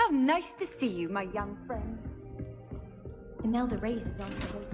How nice to see you, my young friend. Imelda Rafe is on the way.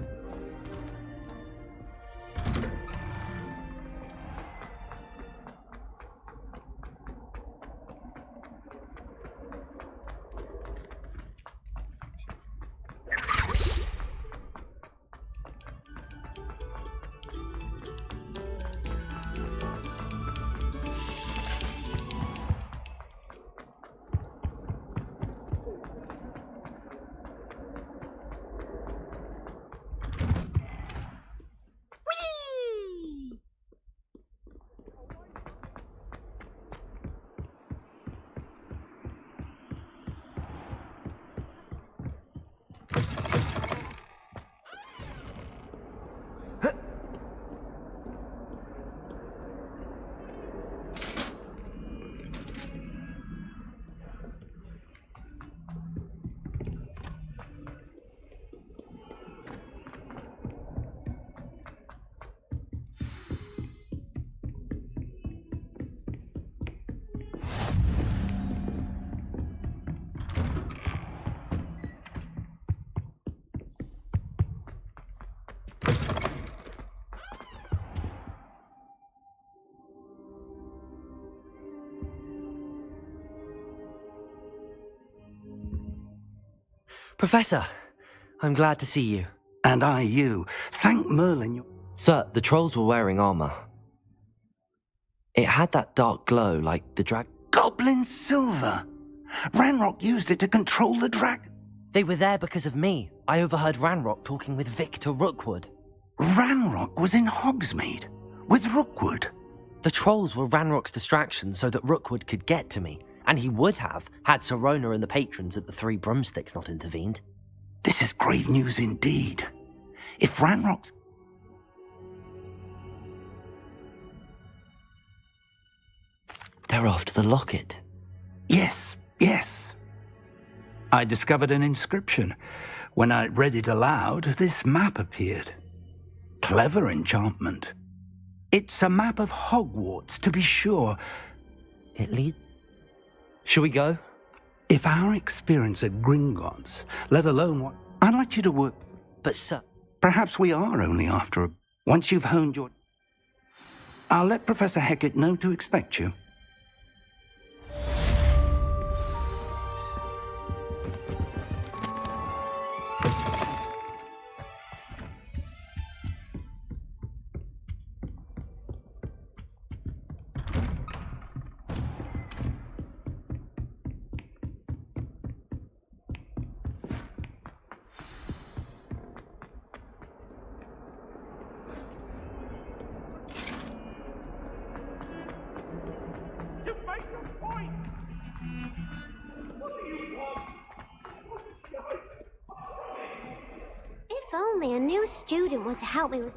Professor, I'm glad to see you. And I you. Thank Merlin. Sir, the trolls were wearing armor. It had that dark glow like the Goblin silver. Ranrock used it to control the dragon. They were there because of me. I overheard Ranrock talking with Victor Rookwood. Ranrock was in Hogsmeade with Rookwood. The trolls were Ranrock's distraction so that Rookwood could get to me, and he would have had Serona and the patrons at the Three Broomsticks not intervened. This is grave news indeed. If Ranrock's... They're after the locket. Yes. I discovered an inscription. When I read it aloud, this map appeared. Clever enchantment. It's a map of Hogwarts, to be sure. It leads... Shall we go? If our experience at Gringotts, let alone what... I'd like you to work... But sir... Perhaps we are only after a... Once you've honed your... I'll let Professor Hecat know to expect you. If only a new student were to help me with...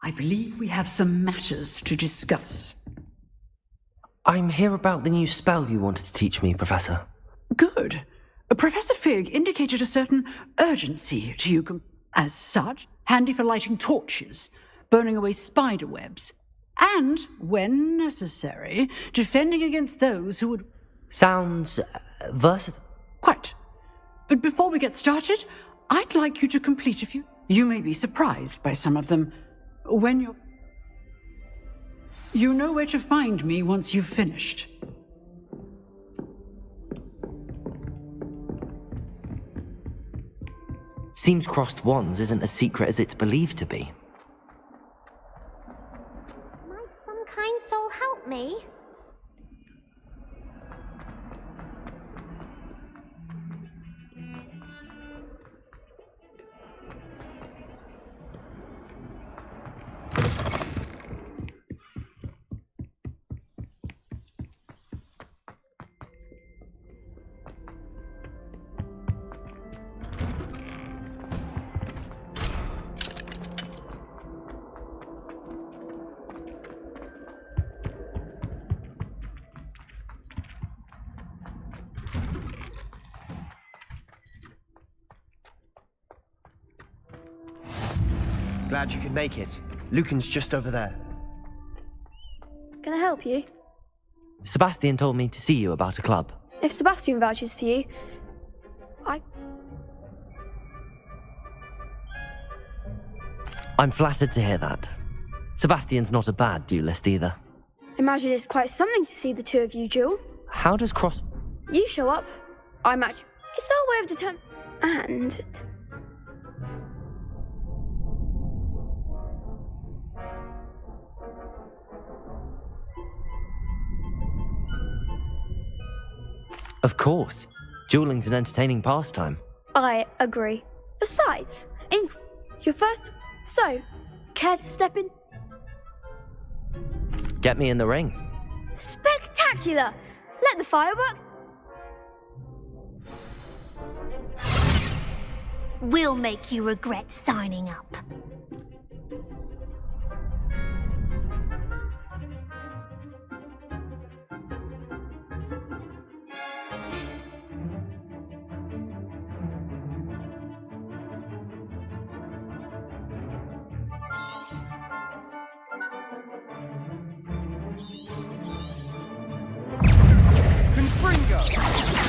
I believe we have some matters to discuss. I'm here about the new spell you wanted to teach me, Professor. Good. Professor Fig indicated a certain urgency to you. As such, handy for lighting torches, burning away spider webs, and, when necessary, defending against those who would... Sounds versatile. Quite. But before we get started, I'd like you to complete a few... You may be surprised by some of them. When you're... You know where to find me once you've finished. Seems crossed wands isn't as secret as it's believed to be. Might some kind soul help me? Glad you could make it. Lucan's just over there. Can I help you? Sebastian told me to see you about a club. If Sebastian vouches for you, I'm flattered to hear that. Sebastian's not a bad duelist either. imagine it's quite something to see the two of you duel. How does cross... You show up, I match. It's our way of determining. And Of course. Dueling's an entertaining pastime. I agree. Besides, you're first. So, care to step in? Get me in the ring. Spectacular! Let the fireworks. We'll make you regret signing up.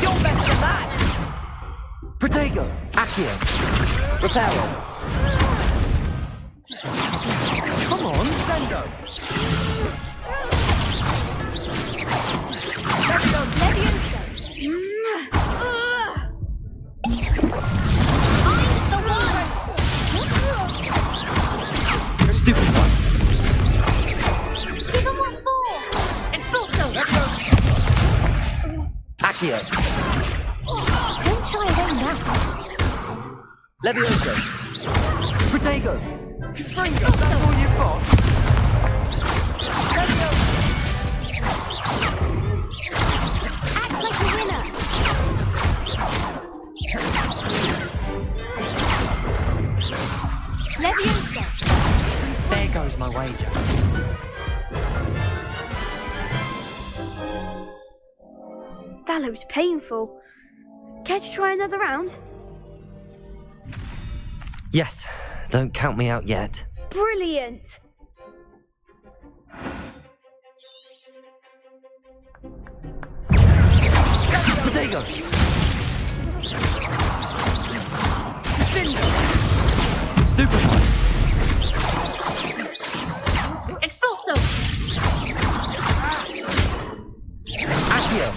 You're better than that! Protego! Accio! Reparo! Come on, Sendo! Stupid one! Give him what for! Expulso! Accio! Don't try them now. Levioso! Protego! Fringo, that's all you've got? Act like a winner. Leviosa. There goes my wager. That looks painful. Care to try another round? Yes, don't count me out yet. Brilliant! Protego! Stupid one! Expulso. Accio!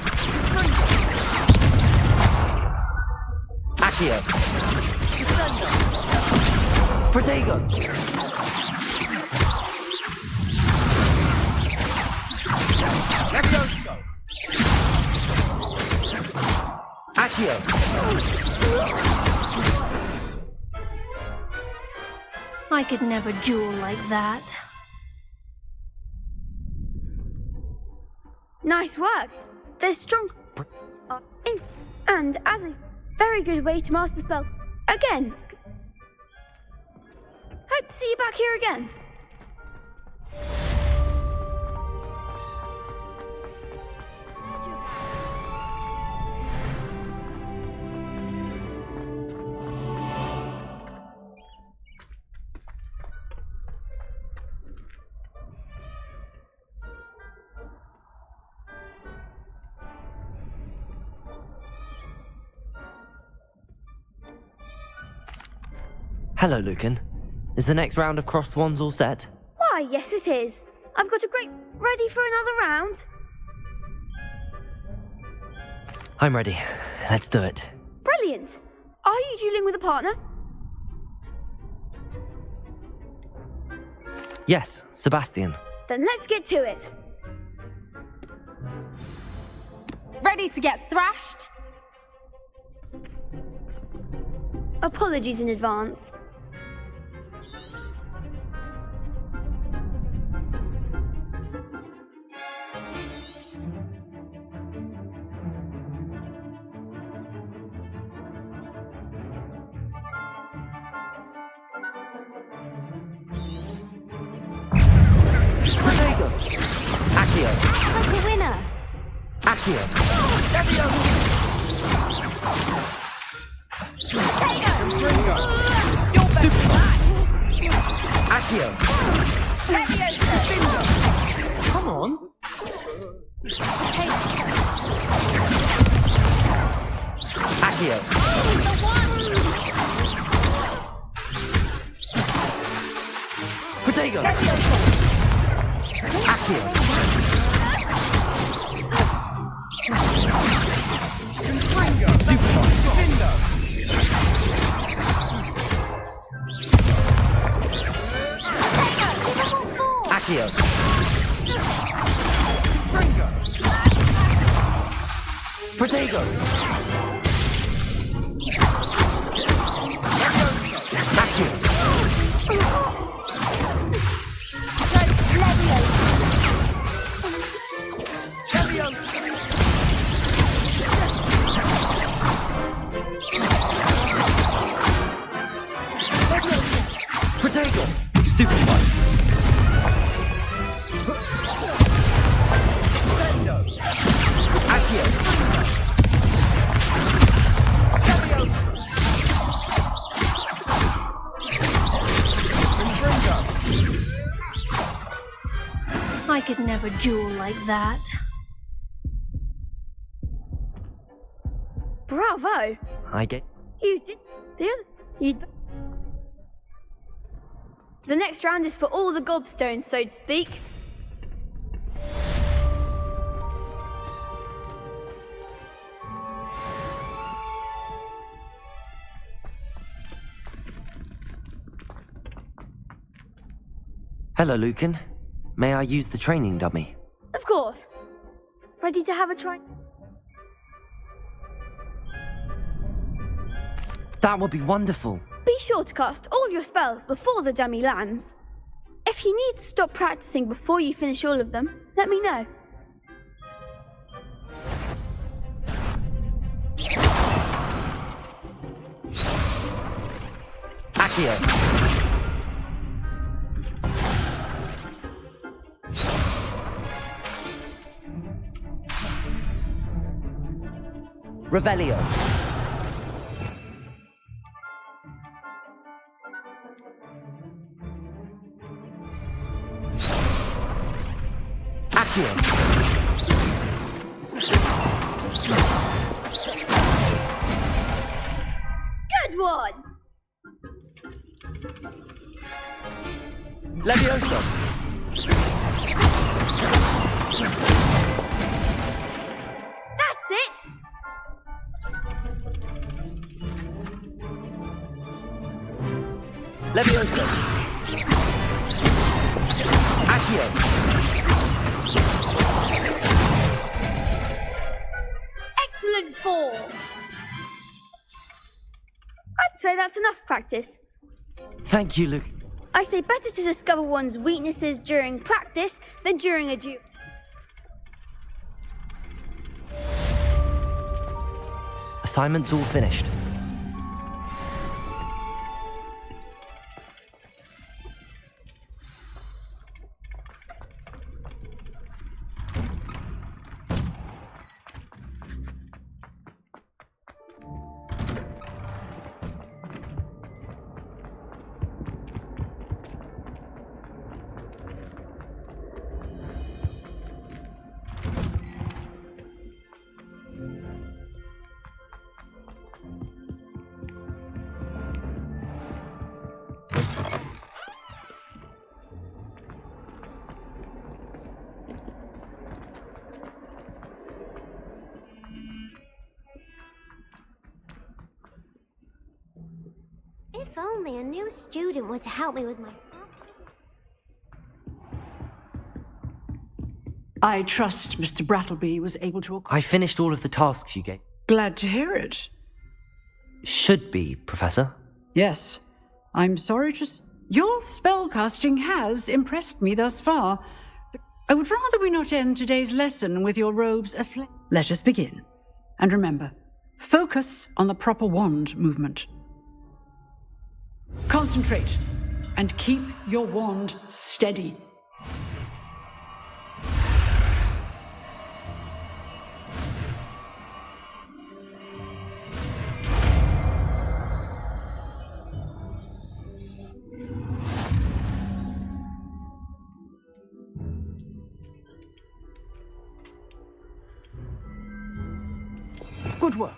Accio! Protego! Levioso! Accio! I could never duel like that. Nice work. They're strong. And as a very good way to master spell. Again. Hope to see you back here again. Hello, Lucan. Is the next round of crossed wands all set? Why, yes it is. I've got a great... Ready for another round? I'm ready. Let's do it. Brilliant. Are you dueling with a partner? Yes, Sebastian. Then let's get to it. Ready to get thrashed? Apologies in advance. Protego! Accio! Act like a winner. Accio! You're better Stupid than one! that! Accio. Come on. Accio. Protego. Accio. Accio. Protego. Accio. Protego. Stupid one. Accio. I could never duel like that. Bravo! I get. You did. The next round is for all the gobstones, so to speak. Hello, Lucan. May I use the training dummy? Of course. Ready to have a try? That would be wonderful. Be sure to cast all your spells before the dummy lands. If you need to stop practicing before you finish all of them, let me know. Accio. Revelio. Accio. Good one! Levioso. That's it! Levioso. Accio. Excellent form! I'd say that's enough practice. Thank you, Luke. I say better to discover one's weaknesses during practice than during a duel. Assignment's all finished. If only a new student were to help me with my... I trust Mr. Brattleby was able to... I finished all of the tasks you gave. Glad to hear it. Should be, Professor. Yes. I'm sorry to... Your spellcasting has impressed me thus far, but I would rather we not end today's lesson with your robes aflame. Let us begin. And remember, focus on the proper wand movement. Concentrate and keep your wand steady. Good work.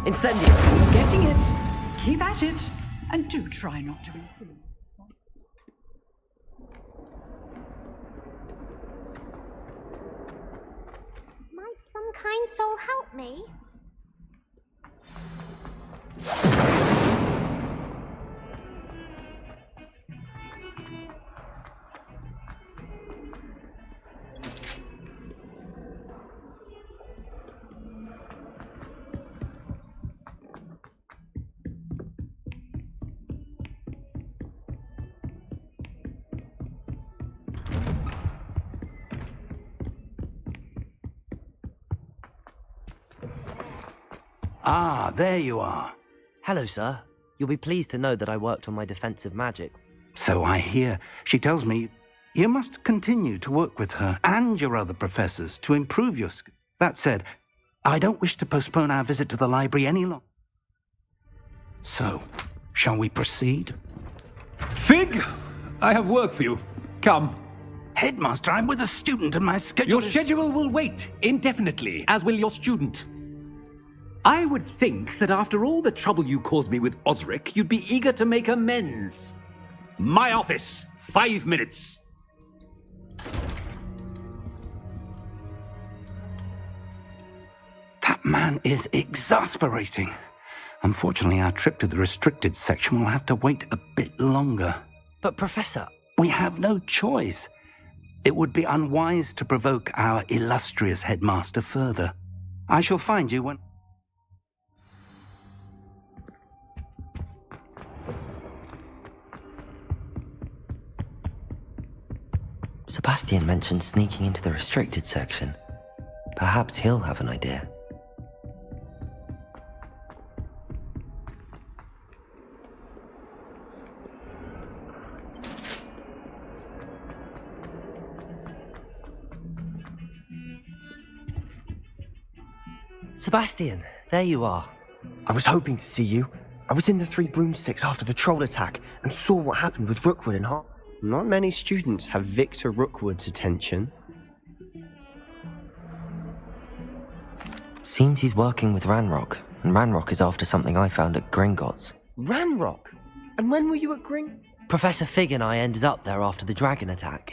Incendio! Getting it. Keep at it. And do try not to improve. Might some kind soul help me? Ah, there you are. Hello, sir. You'll be pleased to know that I worked on my defensive magic. So I hear. She tells me you must continue to work with her and your other professors to improve your skills. That said, I don't wish to postpone our visit to the library any longer. So, shall we proceed? Fig, I have work for you. Come. Headmaster, I'm with a student and my schedule Your is... schedule will wait indefinitely, as will your student. I would think that after all the trouble you caused me with Osric, you'd be eager to make amends. My office, 5 minutes. That man is exasperating. Unfortunately, our trip to the restricted section will have to wait a bit longer. But, Professor... We have no choice. It would be unwise to provoke our illustrious headmaster further. I shall find you when... Sebastian mentioned sneaking into the restricted section. Perhaps he'll have an idea. Sebastian, there you are. I was hoping to see you. I was in the Three Broomsticks after the troll attack and saw what happened with Rookwood and Hart. Not many students have Victor Rookwood's attention. Seems he's working with Ranrock, and Ranrock is after something I found at Gringotts. Ranrock? And when were you at Gring? Professor Fig and I ended up there after the dragon attack.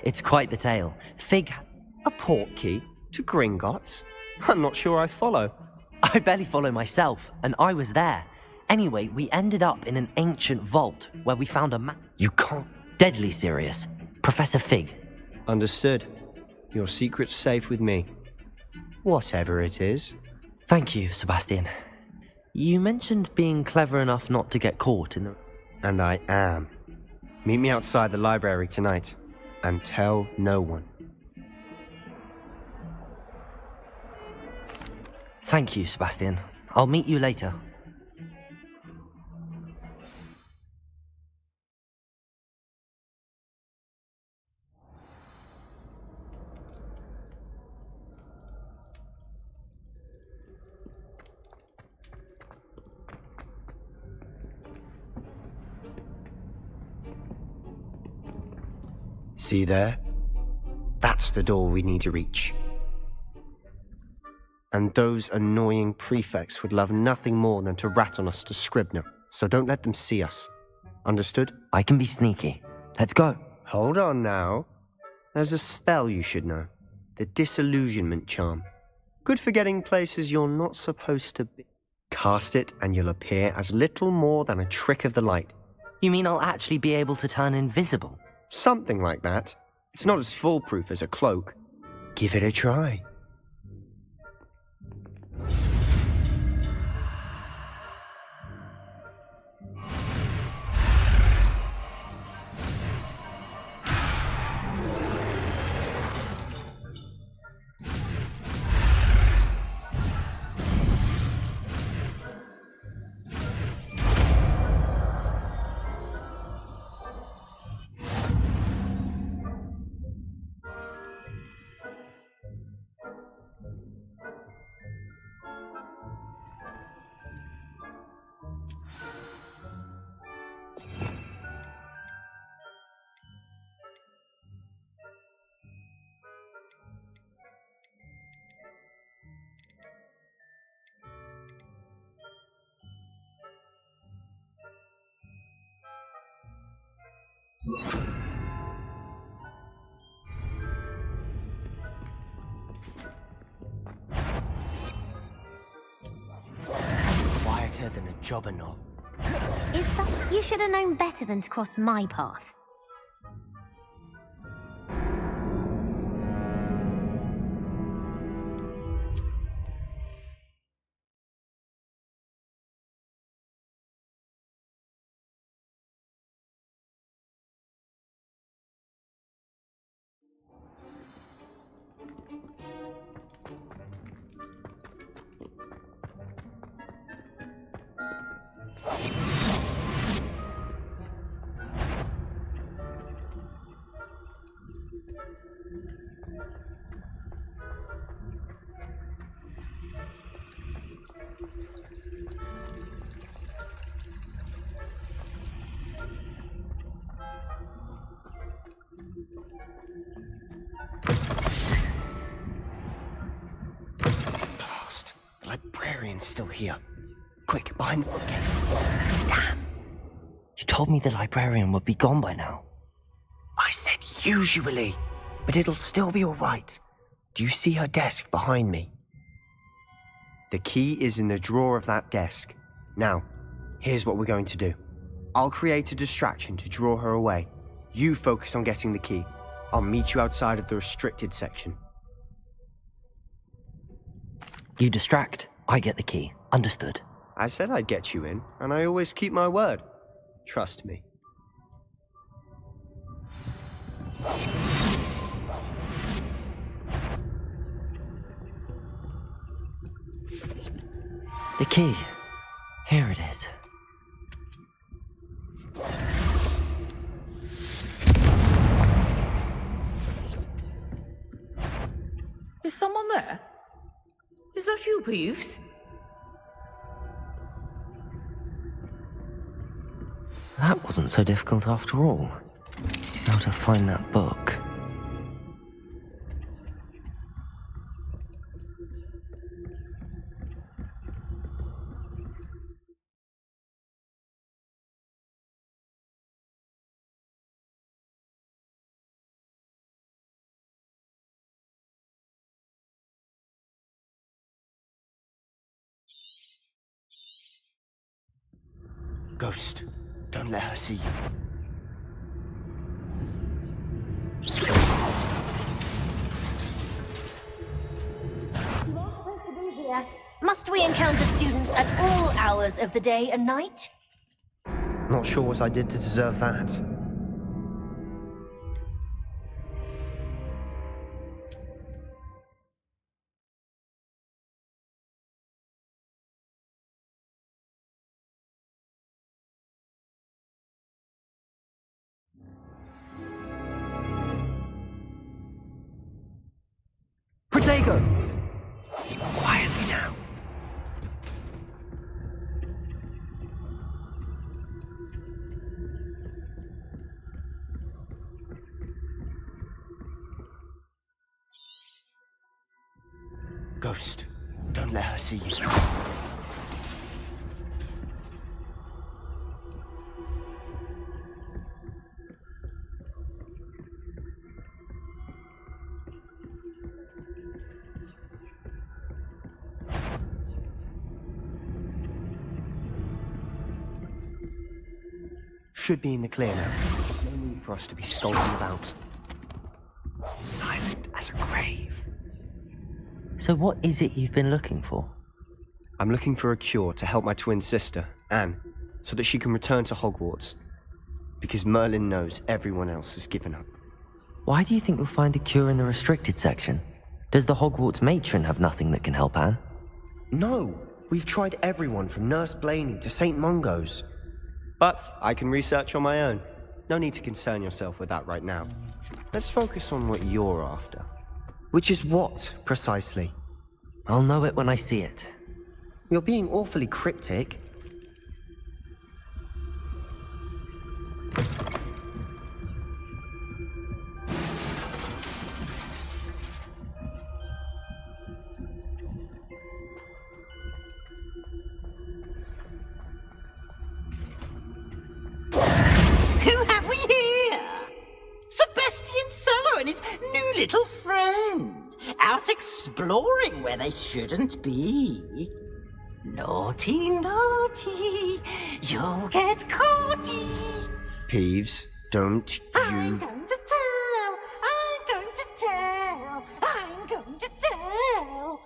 It's quite the tale. Fig... A portkey to Gringotts? I'm not sure I follow. I barely follow myself, and I was there. Anyway, we ended up in an ancient vault where we found a map. You can't... Deadly serious. Professor Fig. Understood. Your secret's safe with me. Whatever it is. Thank you, Sebastian. You mentioned being clever enough not to get caught in the... And I am. Meet me outside the library tonight, and tell no one. Thank you, Sebastian. I'll meet you later. See there? That's the door we need to reach. And those annoying prefects would love nothing more than to rat on us to Scribner, so don't let them see us. Understood? I can be sneaky. Let's go. Hold on now. There's a spell you should know. The disillusionment charm. Good for getting places you're not supposed to be. Cast it and you'll appear as little more than a trick of the light. You mean I'll actually be able to turn invisible? Something like that. It's not as foolproof as a cloak. Give it a try. Quieter than a jobberknoll. You should have known better than to cross my path. Blast! The librarian's still here. Quick, behind the bookcase. Damn! You told me the librarian would be gone by now. I said usually, but it'll still be alright. Do you see her desk behind me? The key is in the drawer of that desk. Now, here's what we're going to do. I'll create a distraction to draw her away. You focus on getting the key. I'll meet you outside of the restricted section. You distract, I get the key. Understood. I said I'd get you in, and I always keep my word. Trust me. The key. Here it is. Is someone there? Is that you, Peeves? That wasn't so difficult after all. Now to find that book. Ghost, don't let her see you. Must we encounter students at all hours of the day and night? Not sure what I did to deserve that. Protego! Quietly now. Ghost, don't let her see you. Should be in the clear now. There's no need for us to be skulking about. Silent as a grave. So what is it you've been looking for? I'm looking for a cure to help my twin sister, Anne, so that she can return to Hogwarts. Because Merlin knows everyone else has given up. Why do you think you'll find a cure in the restricted section? Does the Hogwarts matron have nothing that can help Anne? No! We've tried everyone from Nurse Blaney to St. Mungo's. But I can research on my own. No need to concern yourself with that right now. Let's focus on what you're after. Which is what, precisely? I'll know it when I see it. You're being awfully cryptic. Who have we here? little friend, out exploring where they shouldn't be. Naughty, naughty, you'll get caughty. Peeves, don't I'm you... going to tell, I'm going to tell, I'm going to tell.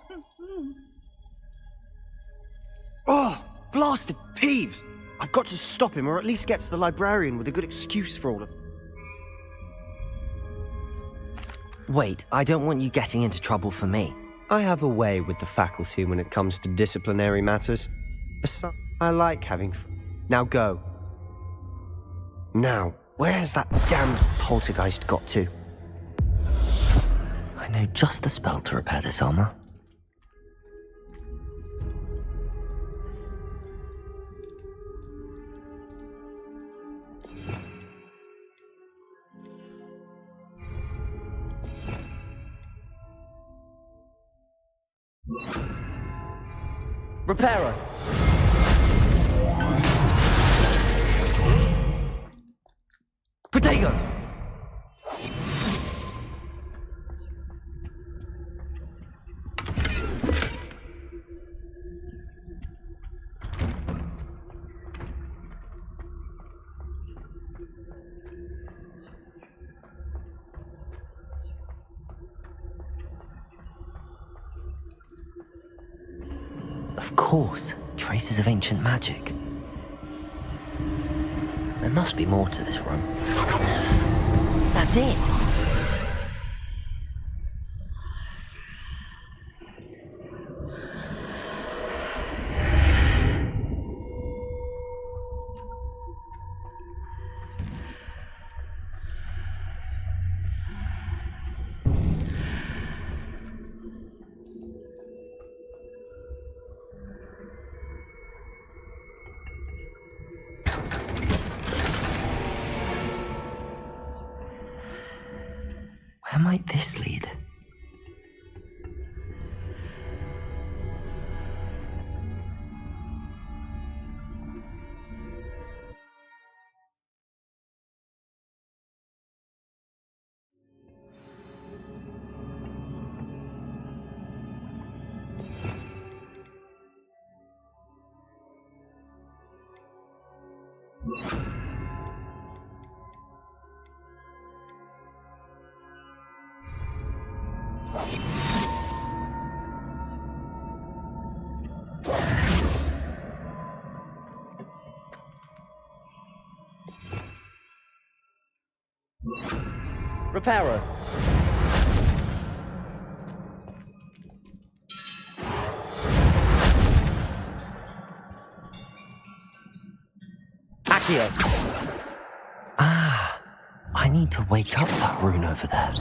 Oh, blasted Peeves! I've got to stop him, or at least get to the librarian with a good excuse for all of it. Wait, I don't want you getting into trouble for me. I have a way with the faculty when it comes to disciplinary matters. Besides, I like having fun. Now go. Now, where's that damned poltergeist got to? I know just the spell to repair this armor. Reparo! Protego! Of course, traces of ancient magic. There must be more to this room. That's it! Where might this lead? Reparo. Accio. Ah, I need to wake up that rune over there.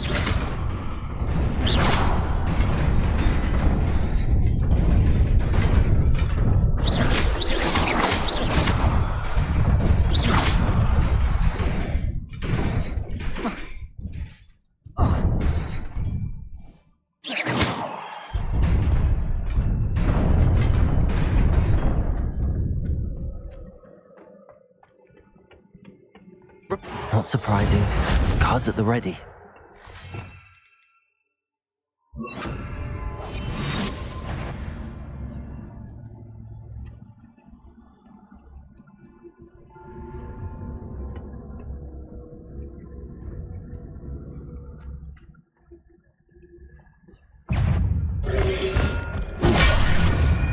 Not surprising. Cards at the ready.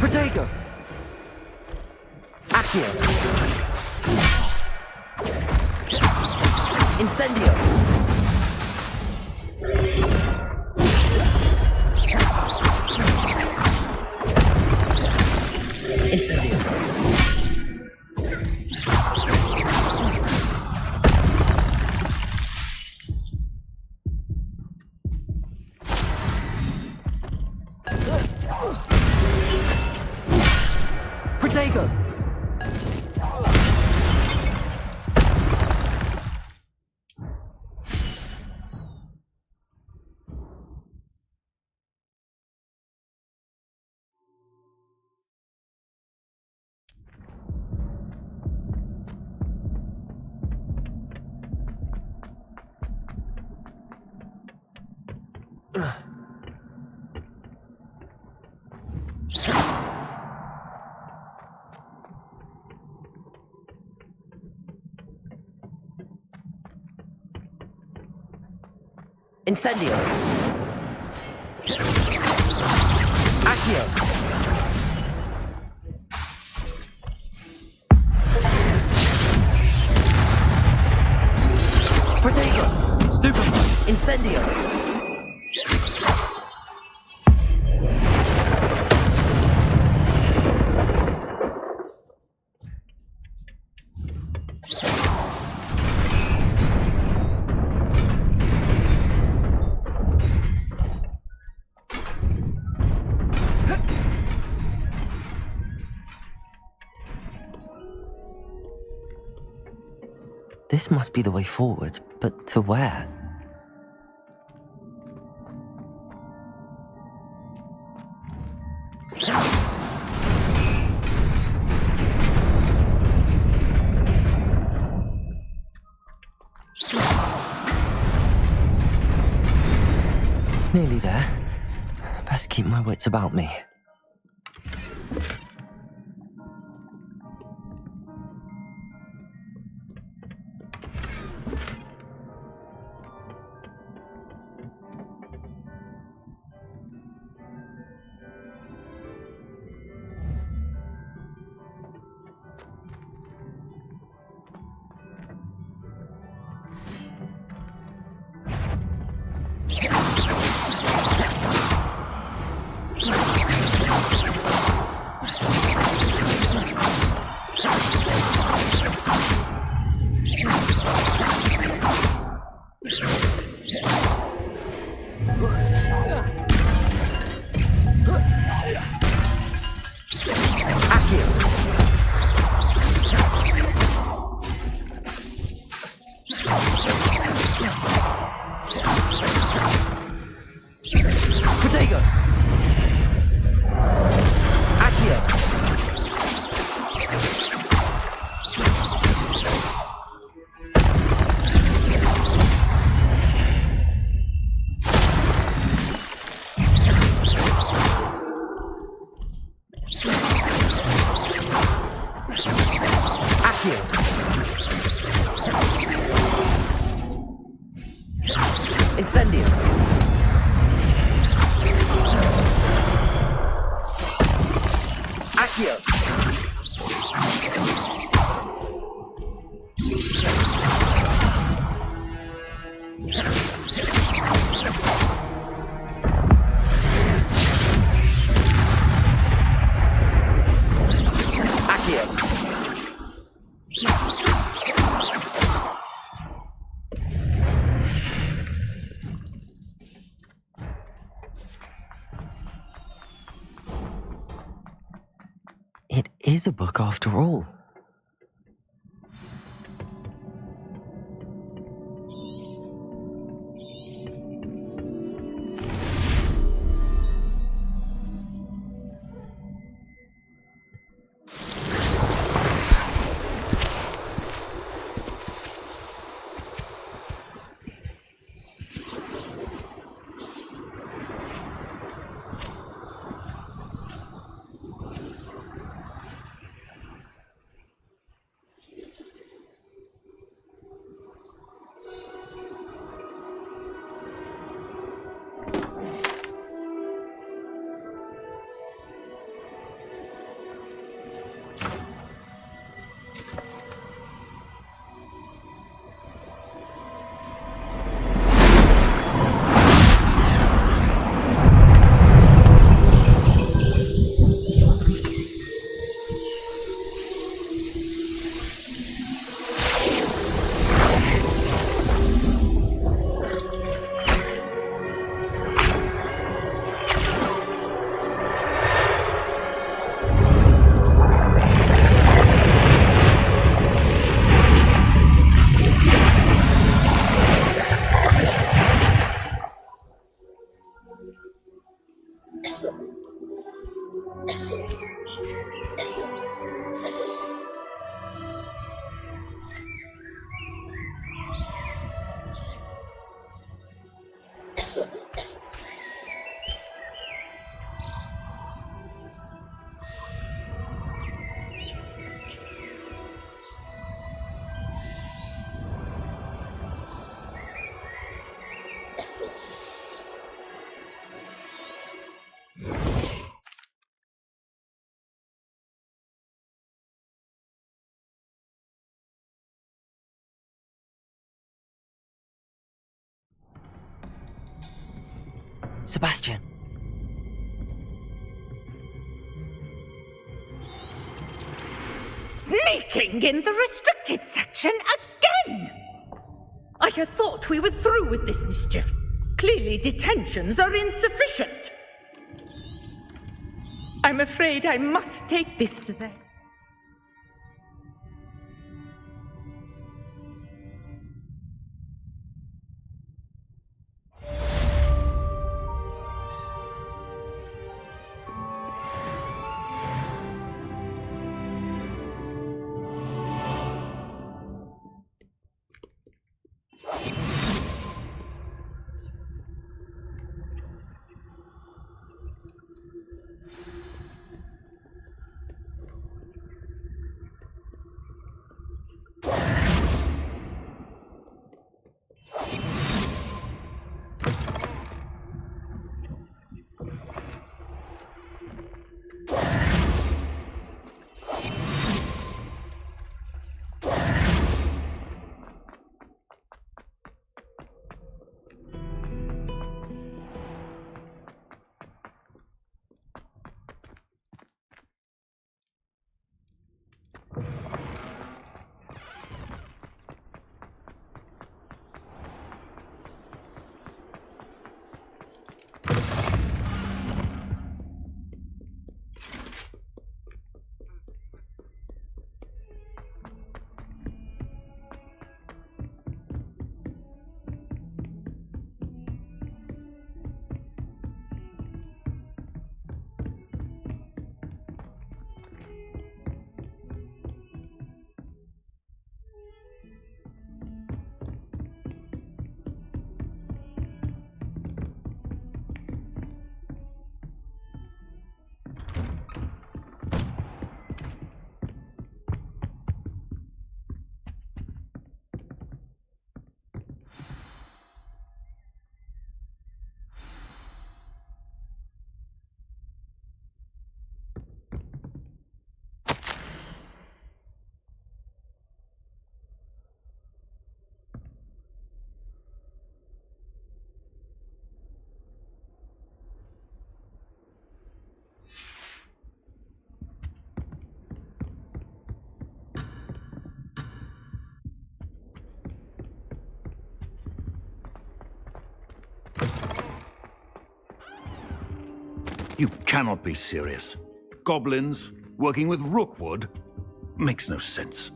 Protego! Accio! Incendio! Incendio! Protego! Incendio. Accio. Protego. Stupefy. Incendio. This must be the way forward, but to where? Nearly there. Best keep my wits about me. Incendio. Accio. It is a book after all. Sebastian. Sneaking in the restricted section again! I had thought we were through with this mischief. Clearly detentions are insufficient. I'm afraid I must take this to them. You cannot be serious. Goblins working with Rookwood makes no sense.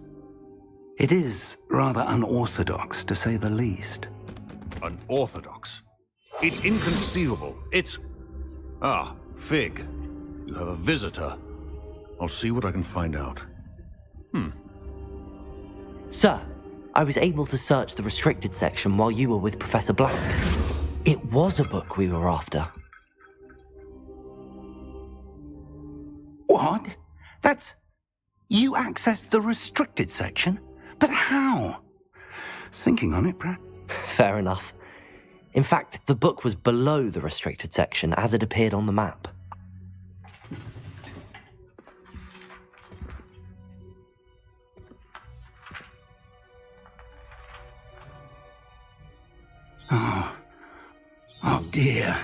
It is rather unorthodox, to say the least. Unorthodox? It's inconceivable. It's... Ah, Fig. You have a visitor. I'll see what I can find out. Sir, I was able to search the restricted section while you were with Professor Black. It was a book we were after. What? That's... You accessed the restricted section? But how? Thinking on it, Brad. Fair enough. In fact, the book was below the restricted section as it appeared on the map. Oh dear.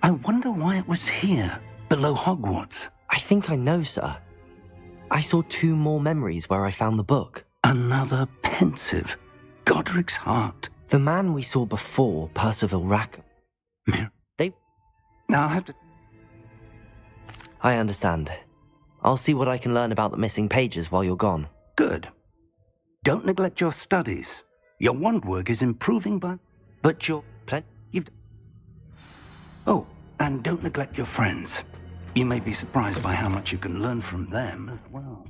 I wonder why it was here, below Hogwarts. I think I know, sir. I saw 2 more memories where I found the book. Another pensive. Godric's heart. The man we saw before, Percival Rackham. I'll have to... I understand. I'll see what I can learn about the missing pages while you're gone. Good. Don't neglect your studies. Your wand work is improving, but you're... Oh, and don't neglect your friends. You may be surprised by how much you can learn from them as well.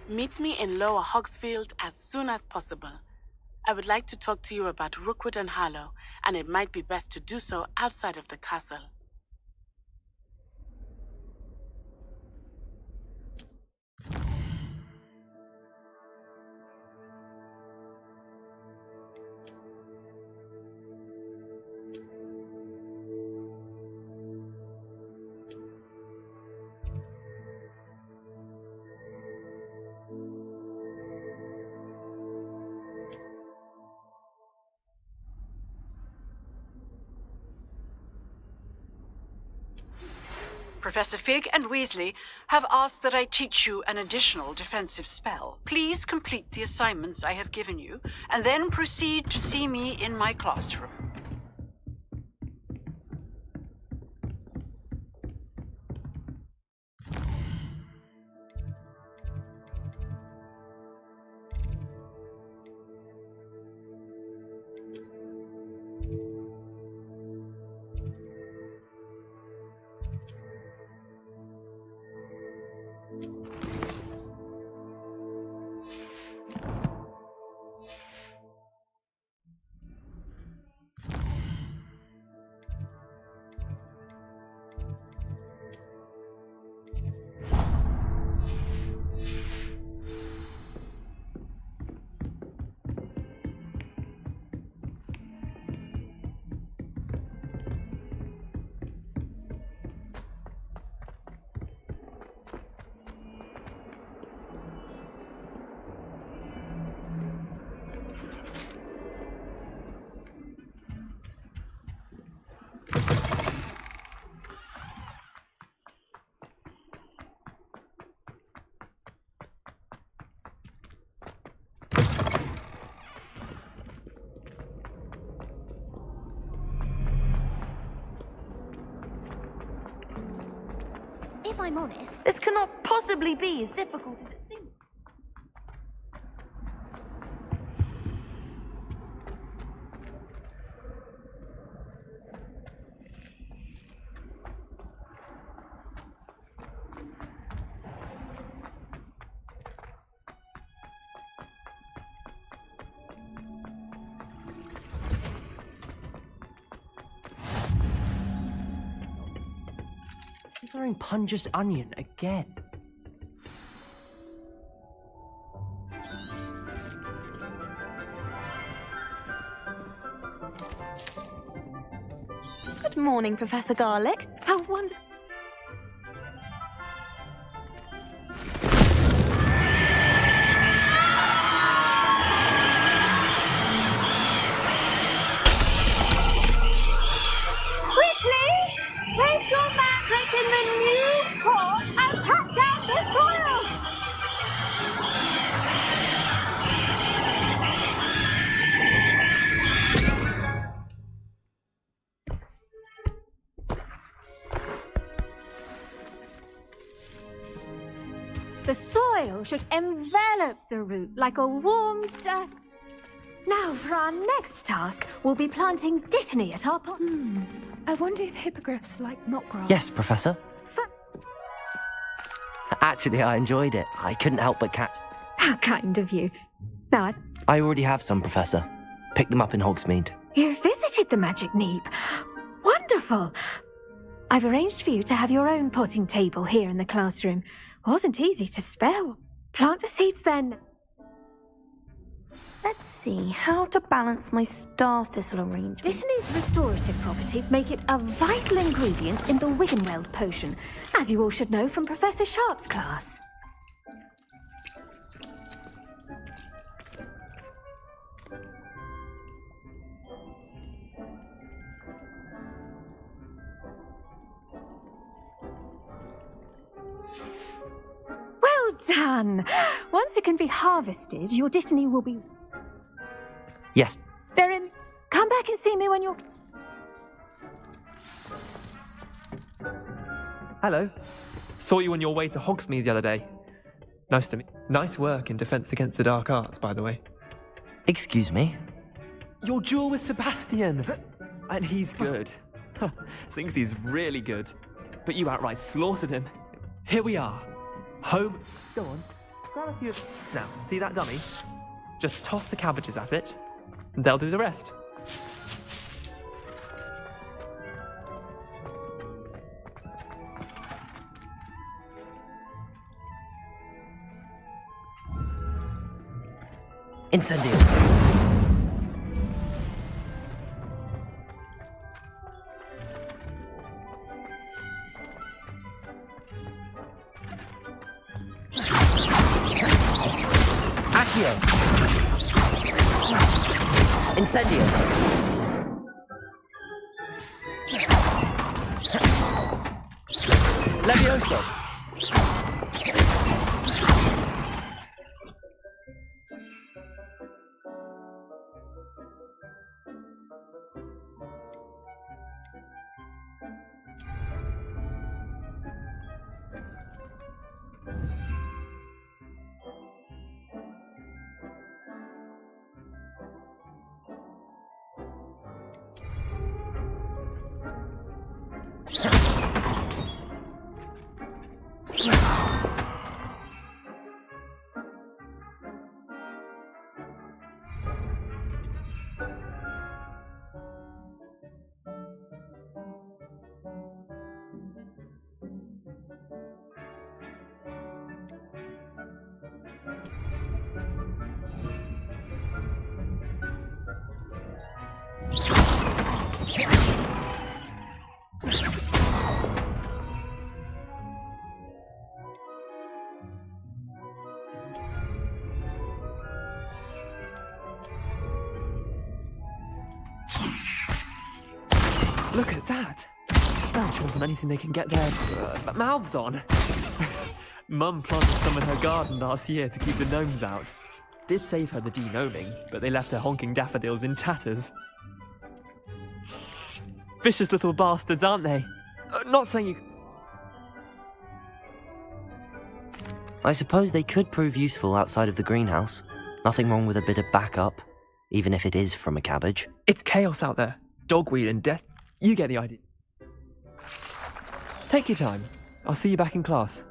Meet me in Lower Hogsfield as soon as possible. I would like to talk to you about Rookwood and Harlow, and it might be best to do so outside of the castle. Professor Fig and Weasley have asked that I teach you an additional defensive spell. Please complete the assignments I have given you, and then proceed to see me in my classroom. If I'm honest, this cannot possibly be as difficult as it seems. Wearing Punja's onion again. Good morning, Professor Garlic. How wonderful. Place your magic in the new court and cut down the soil! The soil should envelop the root like a warm dirt. Now, for our next task, we'll be planting dittany at our pot. I wonder if hippogriffs like knotgrass. Yes, Professor. Actually, I enjoyed it. I couldn't help but catch. How kind of you. Now, I already have some, Professor. Picked them up in Hogsmeade. you visited the Magic Neep. Wonderful. I've arranged for you to have your own potting table here in the classroom. Wasn't easy to spell. Plant the seeds then. Let's see how to balance my star thistle arrangement. Dittany's restorative properties make it a vital ingredient in the Wiggenweld potion, as you all should know from Professor Sharp's class. Well done! Once it can be harvested, your Dittany will be... Yes. They're in... Come back and see me when you're... Hello. Saw you on your way to Hogsmeade the other day. Nice to meet. Nice work in Defense Against the Dark Arts, by the way. Excuse me? Your duel with Sebastian! And he's good. Thinks he's really good. But you outright slaughtered him. Here we are. Home. Go on. Grab a few of... Now, see that dummy? Just toss the cabbages at it, and they'll do the rest. Incendio. Accio. Incendio. Levioso. Look at that! They'll chomp on anything they can get their mouths on. Mum planted some in her garden last year to keep the gnomes out. Did save her the de-gnoming, but they left her honking daffodils in tatters. Vicious little bastards, aren't they? Not saying you... I suppose they could prove useful outside of the greenhouse. Nothing wrong with a bit of backup, even if it is from a cabbage. It's chaos out there. Dogweed and death. You get the idea. Take your time. I'll see you back in class.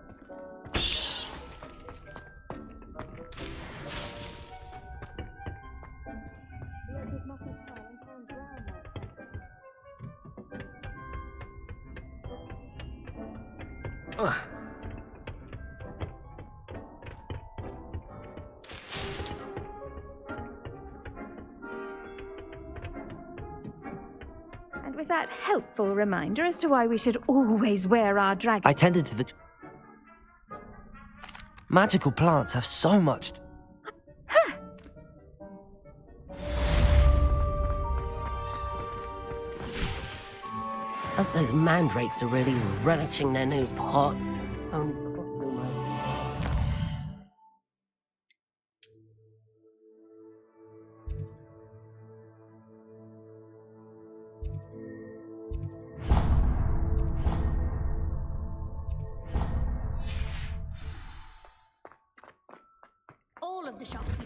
And with that helpful reminder as to why we should always wear our dragon... I tended to the... Magical plants have so much... Hope those mandrakes are really relishing their new pots. All of the shopkeepers.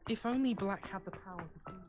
If only Black had the power to do other...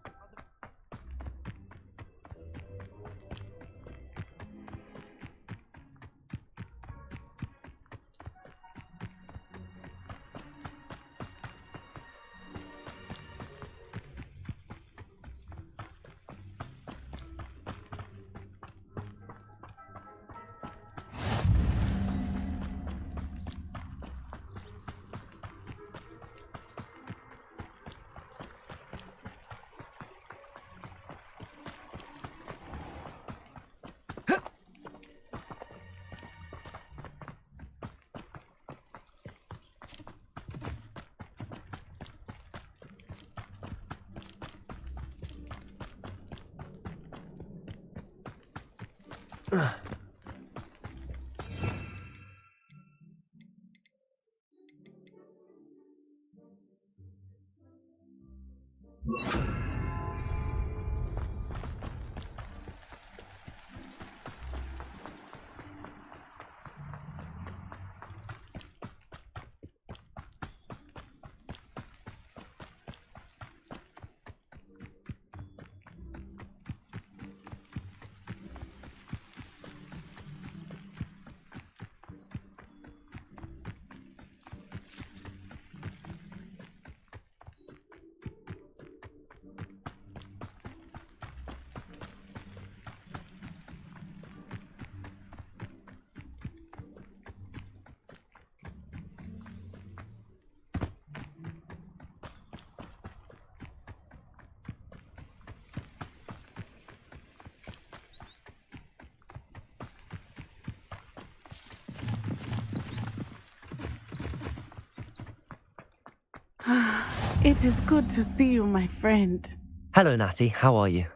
It is good to see you, my friend. Hello, Natty. How are you?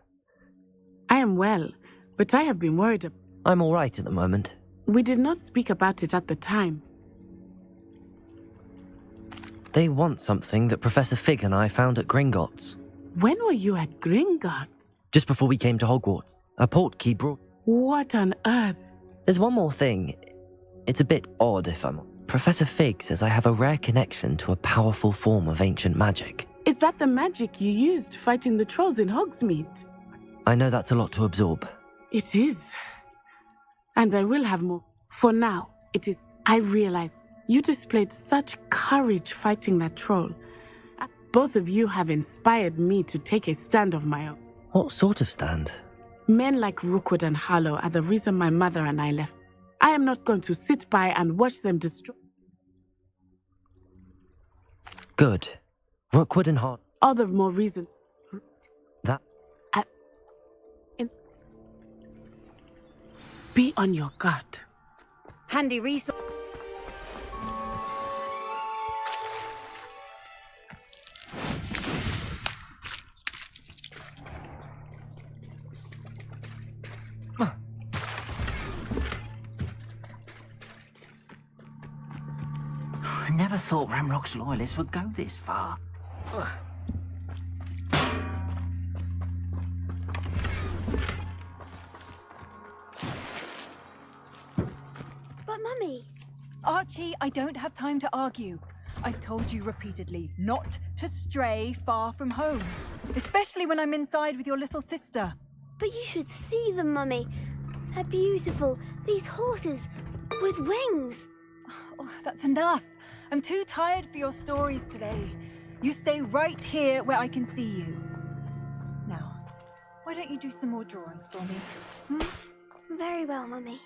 I am well, but I have been worried. I'm all right at the moment. We did not speak about it at the time. They want something that Professor Fig and I found at Gringotts. When were you at Gringotts? Just before we came to Hogwarts. A portkey brought... What on earth? There's one more thing. It's a bit odd if I'm... Professor Fig says I have a rare connection to a powerful form of ancient magic. Is that the magic you used fighting the trolls in Hogsmeade? I know that's a lot to absorb. It is. And I will have more. For now, it is. I realize you displayed such courage fighting that troll. Both of you have inspired me to take a stand of my own. What sort of stand? Men like Rookwood and Harlow are the reason my mother and I left. I am not going to sit by and watch them destroy. Good. Rookwood and Hart. All the more reason. That. Be on your guard. Handy resource. I never thought Ramrock's loyalists would go this far. But Mummy... Archie, I don't have time to argue. I've told you repeatedly not to stray far from home, especially when I'm inside with your little sister. But you should see them, Mummy. They're beautiful. These horses with wings. Oh, that's enough. I'm too tired for your stories today. You stay right here where I can see you. Now, why don't you do some more drawings for me? Very well, Mummy.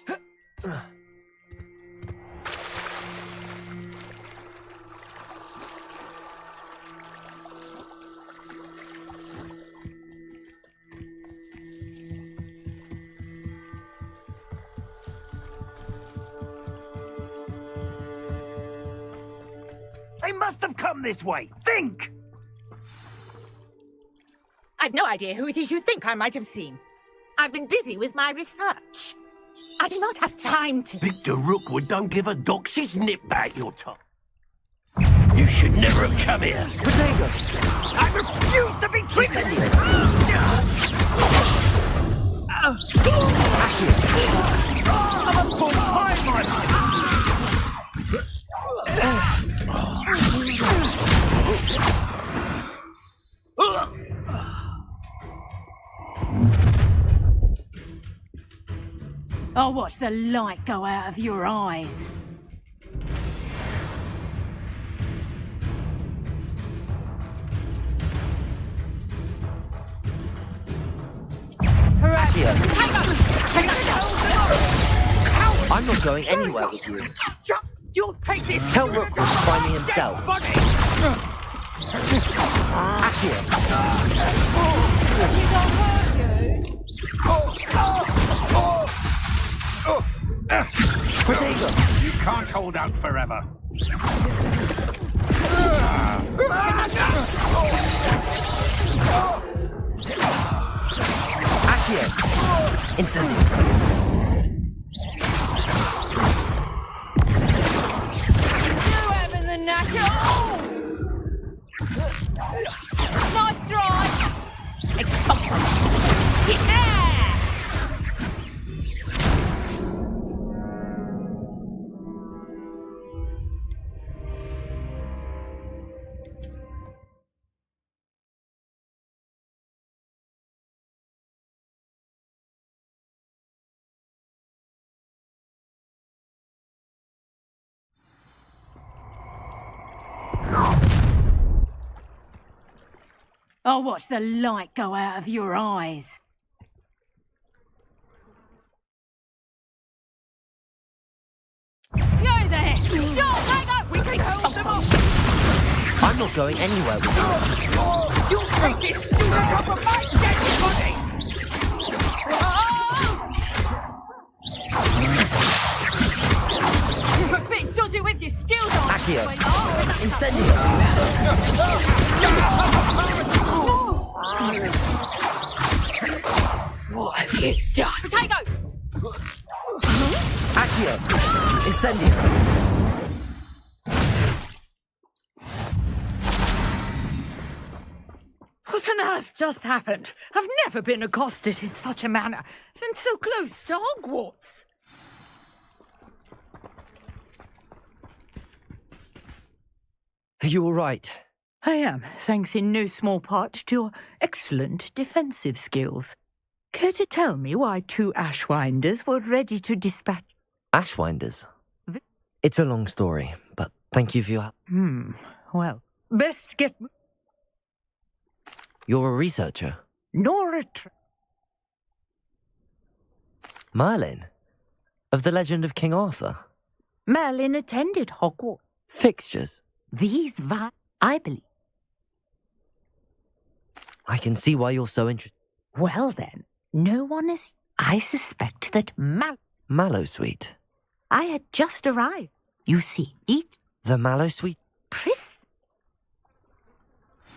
They must have come this way. Think! I've no idea who it is you think I might have seen. I've been busy with my research. I do not have time to... Victor Rookwood don't give a doxy's nip back your tongue. You should never have come here. Potato! I refuse to be treated! I'm a poor pie, I'll watch the light go out of your eyes. I'm not going anywhere with you. You'll take this. Tell Rookwood to find me himself. Accio. Potato! You can't hold out forever. Accio. Incendio. I'll watch the light go out of your eyes. Yo there! Don't hang up! We can hold them off! I'm not going anywhere with you. You take this student off of my dead body! You're a bit dodgy with your skills on. Accio. Incendio. What have you done? Potato! Accio. Incendio. What on earth just happened? I've never been accosted in such a manner, and so close to Hogwarts. Are you all right? I am, thanks in no small part to your excellent defensive skills. Care to tell me why 2 Ashwinders were ready to dispatch? Ashwinders? It's a long story, but thank you for your help. Well, best get... You're a researcher? Nor a... Merlin? Of the legend of King Arthur? Merlin attended Hogwarts. Fixtures? These I believe. I can see why you're so interested. Well then, no one is... I suspect that Mallowsweet? I had just arrived. You see, The Mallowsweet?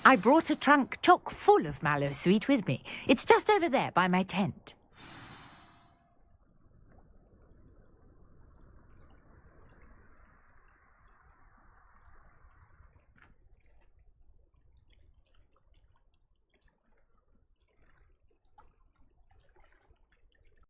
I brought a trunk chock full of Mallowsweet with me. It's just over there by my tent.